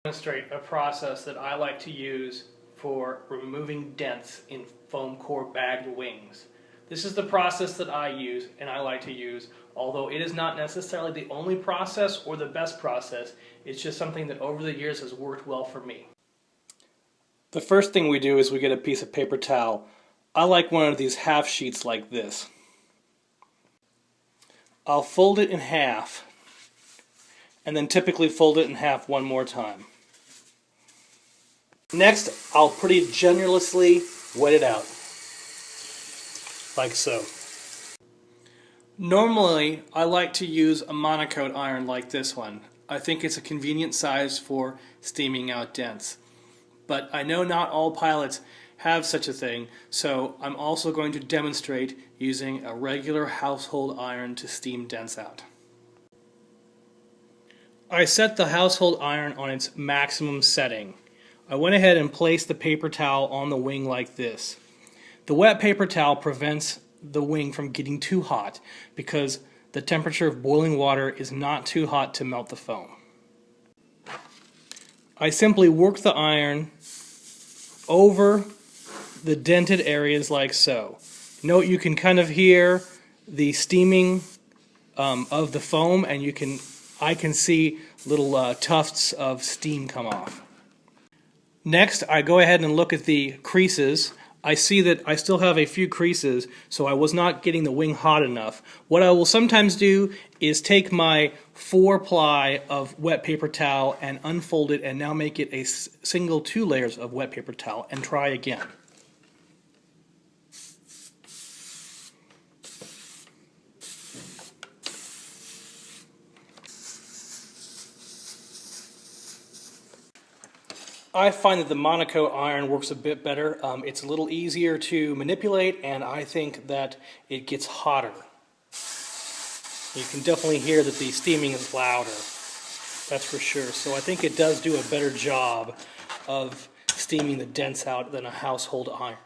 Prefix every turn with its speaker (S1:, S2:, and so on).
S1: Demonstrate a process that I like to use for removing dents in foam core bagged wings. This is the process that I use and I like to use, although it is not necessarily the only process or the best process. It's just something that over the years has worked well for me. The first thing we do is we get a piece of paper towel. I like one of these half sheets like this. I'll fold it in half and then typically fold it in half one more time. Next, I'll pretty generously wet it out, like so. Normally, I like to use a monocoat iron like this one. I think it's a convenient size for steaming out dents. But I know not all pilots have such a thing, so I'm also going to demonstrate using a regular household iron to steam dents out. I set the household iron on its maximum setting. I went ahead and placed the paper towel on the wing like this. The wet paper towel prevents the wing from getting too hot because the temperature of boiling water is not too hot to melt the foam. I simply work the iron over the dented areas like so. Note you can kind of hear the steaming of the foam, and I can see little tufts of steam come off. Next, I go ahead and look at the creases. I see that I still have a few creases, so I was not getting the wing hot enough. What I will sometimes do is take my 4-ply of wet paper towel and unfold it and now make it a single 2 layers of wet paper towel and try again. I find that the monocoat iron works a bit better. It's a little easier to manipulate, and I think that it gets hotter. You can definitely hear that the steaming is louder, that's for sure. So I think it does do a better job of steaming the dents out than a household iron.